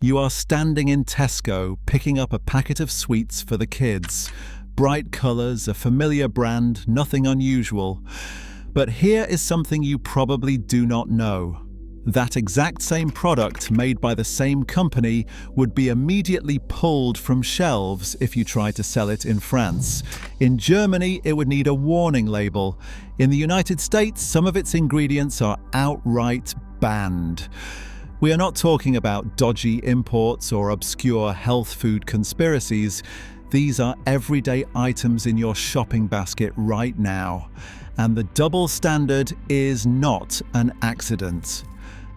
You are standing in Tesco, picking up a packet of sweets for the kids. Bright colours, a familiar brand, nothing unusual. But here is something you probably do not know. That exact same product made by the same company would be immediately pulled from shelves if you tried to sell it in France. In Germany, it would need a warning label. In the United States, some of its ingredients are outright banned. We are not talking about dodgy imports or obscure health food conspiracies. These are everyday items in your shopping basket right now. And the double standard is not an accident.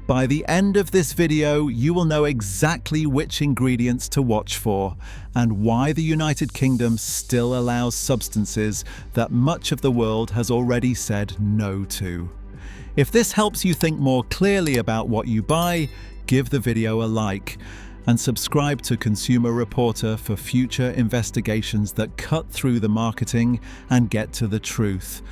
By the end of this video, you will know exactly which ingredients to watch for and why the United Kingdom still allows substances that much of the world has already said no to. If this helps you think more clearly about what you buy, give the video a like and subscribe to Consumer Reporter for future investigations that cut through the marketing and get to the truth.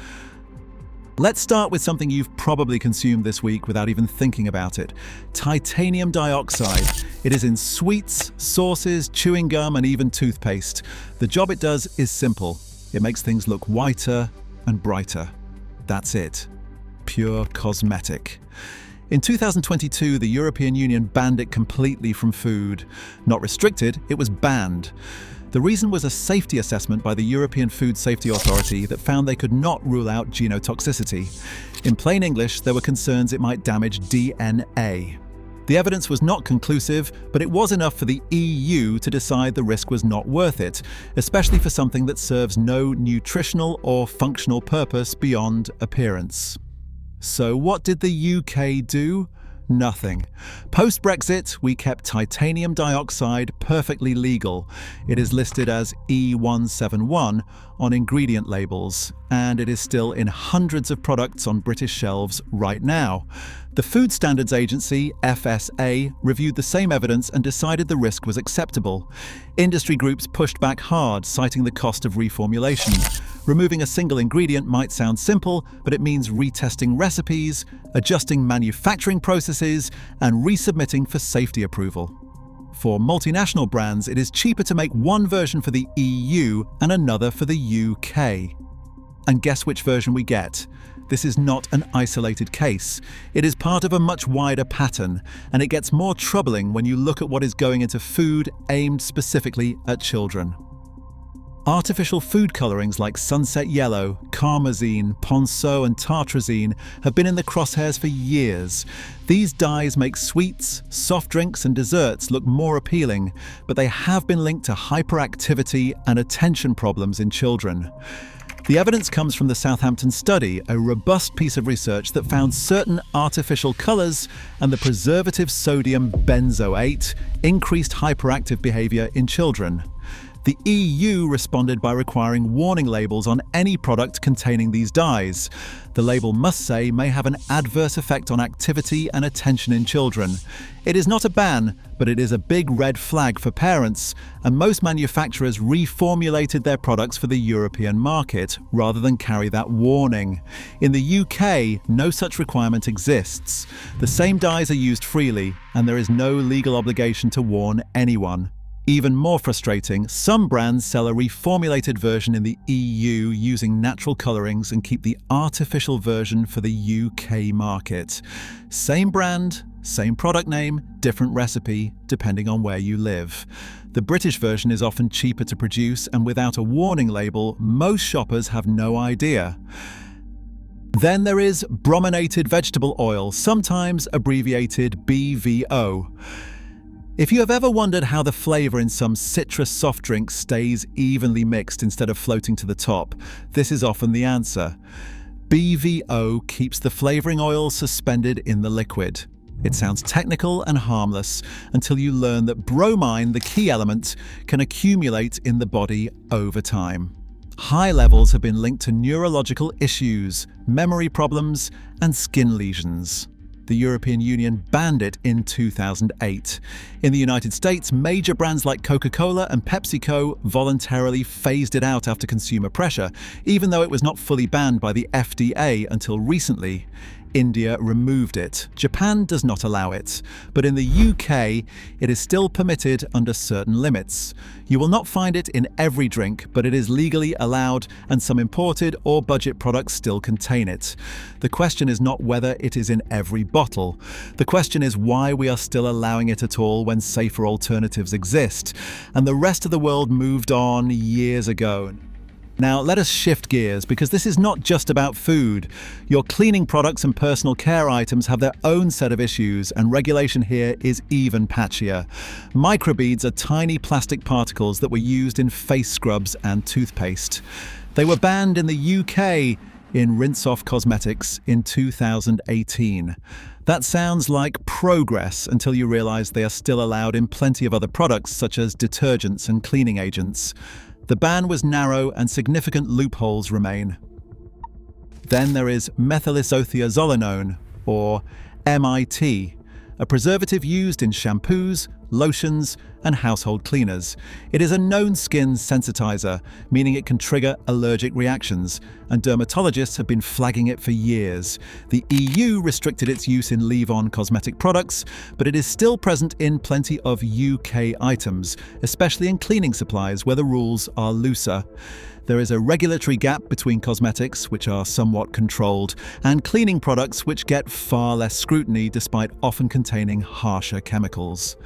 Let's start with something you've probably consumed this week without even thinking about it. Titanium dioxide. It is in sweets, sauces, chewing gum, and even toothpaste. The job it does is simple. It makes things look whiter and brighter. That's it. Pure cosmetic. In 2022, the European Union banned it completely from food. Not restricted, it was banned. The reason was a safety assessment by the European Food Safety Authority that found they could not rule out genotoxicity. In plain English, there were concerns it might damage DNA. The evidence was not conclusive, but it was enough for the EU to decide the risk was not worth it, especially for something that serves no nutritional or functional purpose beyond appearance. So what did the UK do? Nothing. Post-Brexit, we kept titanium dioxide perfectly legal. It is listed as E171 on ingredient labels, and it is still in hundreds of products on British shelves right now. The Food Standards Agency, FSA, reviewed the same evidence and decided the risk was acceptable. Industry groups pushed back hard, citing the cost of reformulation. Removing a single ingredient might sound simple, but it means retesting recipes, adjusting manufacturing processes, and resubmitting for safety approval. For multinational brands, it is cheaper to make one version for the EU and another for the UK. And guess which version we get? This is not an isolated case. It is part of a much wider pattern, and it gets more troubling when you look at what is going into food aimed specifically at children. Artificial food colorings like sunset yellow, carmazine, ponceau and tartrazine have been in the crosshairs for years. These dyes make sweets, soft drinks and desserts look more appealing, but they have been linked to hyperactivity and attention problems in children. The evidence comes from the Southampton study, a robust piece of research that found certain artificial colors and the preservative sodium benzoate increased hyperactive behavior in children. The EU responded by requiring warning labels on any product containing these dyes. The label must say may have an adverse effect on activity and attention in children. It is not a ban, but it is a big red flag for parents, and most manufacturers reformulated their products for the European market rather than carry that warning. In the UK, no such requirement exists. The same dyes are used freely, and there is no legal obligation to warn anyone. Even more frustrating, some brands sell a reformulated version in the EU using natural colorings and keep the artificial version for the UK market. Same brand, same product name, different recipe, depending on where you live. The British version is often cheaper to produce, and without a warning label, most shoppers have no idea. Then there is brominated vegetable oil, sometimes abbreviated BVO. If you have ever wondered how the flavor in some citrus soft drinks stays evenly mixed instead of floating to the top, this is often the answer. BVO keeps the flavoring oil suspended in the liquid. It sounds technical and harmless until you learn that bromine, the key element, can accumulate in the body over time. High levels have been linked to neurological issues, memory problems, and skin lesions. The European Union banned it in 2008. In the United States, major brands like Coca-Cola and PepsiCo voluntarily phased it out after consumer pressure, even though it was not fully banned by the FDA until recently. India removed it. Japan does not allow it. But in the UK, it is still permitted under certain limits. You will not find it in every drink, but it is legally allowed, and some imported or budget products still contain it. The question is not whether it is in every bottle. The question is why we are still allowing it at all when safer alternatives exist. And the rest of the world moved on years ago. Now, let us shift gears, because this is not just about food. Your cleaning products and personal care items have their own set of issues, and regulation here is even patchier. Microbeads are tiny plastic particles that were used in face scrubs and toothpaste. They were banned in the UK in rinse-off cosmetics in 2018. That sounds like progress until you realise they are still allowed in plenty of other products, such as detergents and cleaning agents. The ban was narrow and significant loopholes remain. Then there is methylisothiazolinone, or MIT, a preservative used in shampoos, lotions, and household cleaners. It is a known skin sensitizer, meaning it can trigger allergic reactions, and dermatologists have been flagging it for years. The EU restricted its use in leave-on cosmetic products, but it is still present in plenty of UK items, especially in cleaning supplies where the rules are looser. There is a regulatory gap between cosmetics, which are somewhat controlled, and cleaning products, which get far less scrutiny despite often containing harsher chemicals.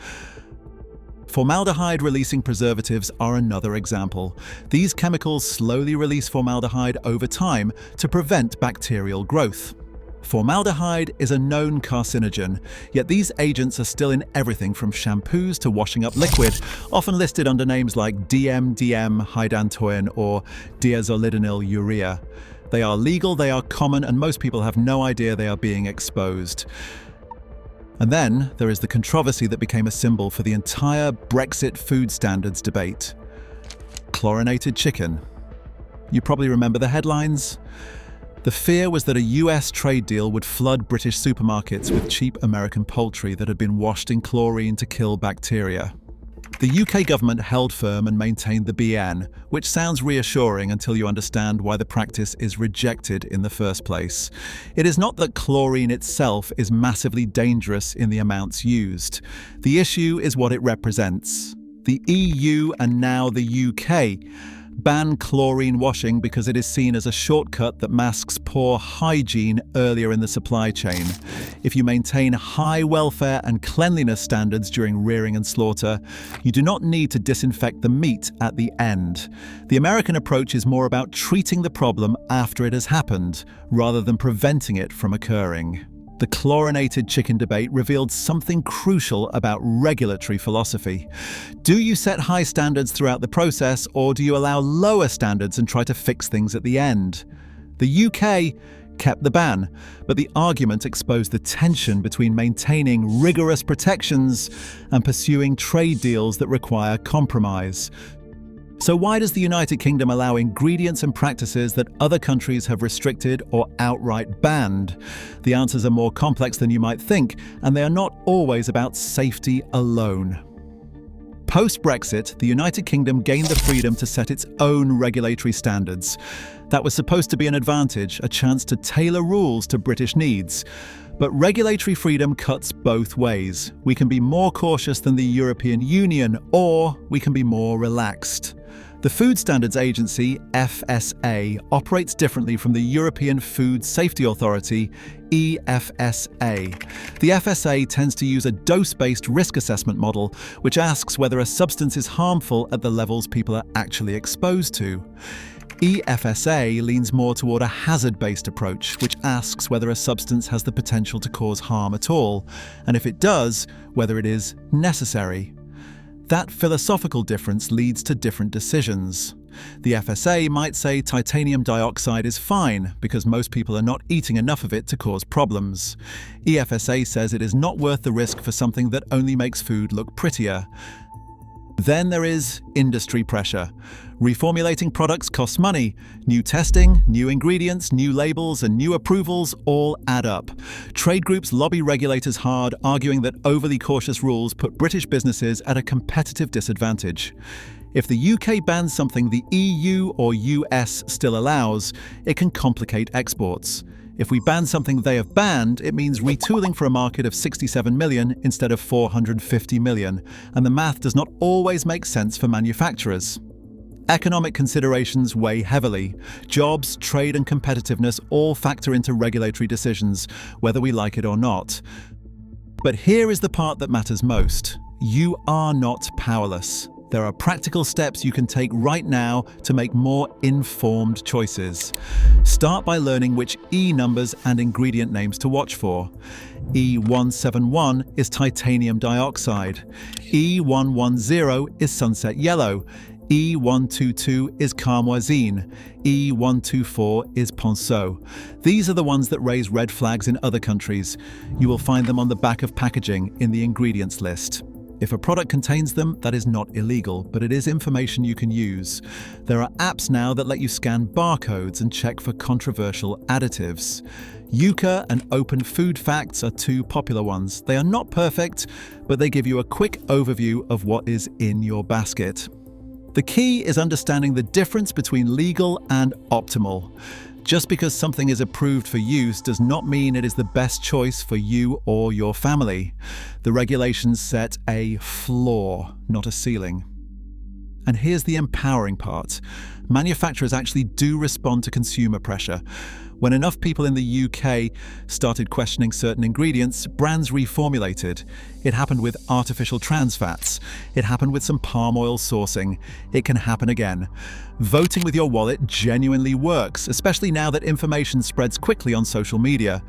Formaldehyde-releasing preservatives are another example. These chemicals slowly release formaldehyde over time to prevent bacterial growth. Formaldehyde is a known carcinogen, yet these agents are still in everything from shampoos to washing up liquid, often listed under names like DMDM-hydantoin or diazolidinyl urea. They are legal, they are common, and most people have no idea they are being exposed. And then there is the controversy that became a symbol for the entire Brexit food standards debate. Chlorinated chicken. You probably remember the headlines. The fear was that a US trade deal would flood British supermarkets with cheap American poultry that had been washed in chlorine to kill bacteria. The UK government held firm and maintained the BN, which sounds reassuring until you understand why the practice is rejected in the first place. It is not that chlorine itself is massively dangerous in the amounts used. The issue is what it represents. The EU and now the UK ban chlorine washing because it is seen as a shortcut that masks poor hygiene earlier in the supply chain. If you maintain high welfare and cleanliness standards during rearing and slaughter, you do not need to disinfect the meat at the end. The American approach is more about treating the problem after it has happened, rather than preventing it from occurring. The chlorinated chicken debate revealed something crucial about regulatory philosophy. Do you set high standards throughout the process, or do you allow lower standards and try to fix things at the end? The UK kept the ban, but the argument exposed the tension between maintaining rigorous protections and pursuing trade deals that require compromise. So why does the United Kingdom allow ingredients and practices that other countries have restricted or outright banned? The answers are more complex than you might think, and they are not always about safety alone. Post-Brexit, the United Kingdom gained the freedom to set its own regulatory standards. That was supposed to be an advantage, a chance to tailor rules to British needs. But regulatory freedom cuts both ways. We can be more cautious than the European Union, or we can be more relaxed. The Food Standards Agency, FSA, operates differently from the European Food Safety Authority, EFSA. The FSA tends to use a dose-based risk assessment model, which asks whether a substance is harmful at the levels people are actually exposed to. EFSA leans more toward a hazard-based approach, which asks whether a substance has the potential to cause harm at all, and if it does, whether it is necessary. That philosophical difference leads to different decisions. The FSA might say titanium dioxide is fine because most people are not eating enough of it to cause problems. EFSA says it is not worth the risk for something that only makes food look prettier. Then there is industry pressure. Reformulating products costs money. New testing, new ingredients, new labels, and new approvals all add up. Trade groups lobby regulators hard, arguing that overly cautious rules put British businesses at a competitive disadvantage. If the UK bans something the EU or US still allows, it can complicate exports. If we ban something they have banned, it means retooling for a market of 67 million instead of 450 million, and the math does not always make sense for manufacturers. Economic considerations weigh heavily. Jobs, trade, and competitiveness all factor into regulatory decisions, whether we like it or not. But here is the part that matters most. You are not powerless. There are practical steps you can take right now to make more informed choices. Start by learning which E numbers and ingredient names to watch for. E171 is titanium dioxide. E110 is sunset yellow. E122 is carmozine. E124 is ponceau. These are the ones that raise red flags in other countries. You will find them on the back of packaging in the ingredients list. If a product contains them, that is not illegal, but it is information you can use. There are apps now that let you scan barcodes and check for controversial additives. Yuka and Open Food Facts are two popular ones. They are not perfect, but they give you a quick overview of what is in your basket. The key is understanding the difference between legal and optimal. Just because something is approved for use does not mean it is the best choice for you or your family. The regulations set a floor, not a ceiling. And here's the empowering part. Manufacturers actually do respond to consumer pressure. When enough people in the UK started questioning certain ingredients, brands reformulated. It happened with artificial trans fats. It happened with some palm oil sourcing. It can happen again. Voting with your wallet genuinely works, especially now that information spreads quickly on social media.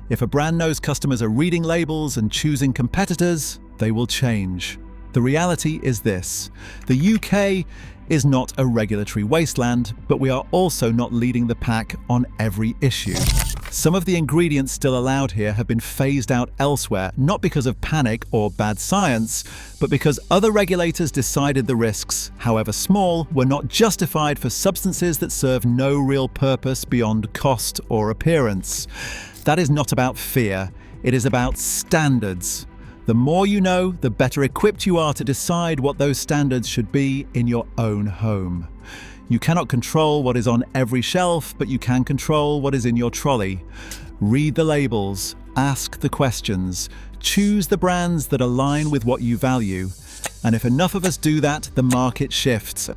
If a brand knows customers are reading labels and choosing competitors, they will change. The reality is this: the UK is not a regulatory wasteland, but we are also not leading the pack on every issue. Some of the ingredients still allowed here have been phased out elsewhere, not because of panic or bad science, but because other regulators decided the risks, however small, were not justified for substances that serve no real purpose beyond cost or appearance. That is not about fear, it is about standards. The more you know, the better equipped you are to decide what those standards should be in your own home. You cannot control what is on every shelf, but you can control what is in your trolley. Read the labels, ask the questions, choose the brands that align with what you value. And if enough of us do that, the market shifts.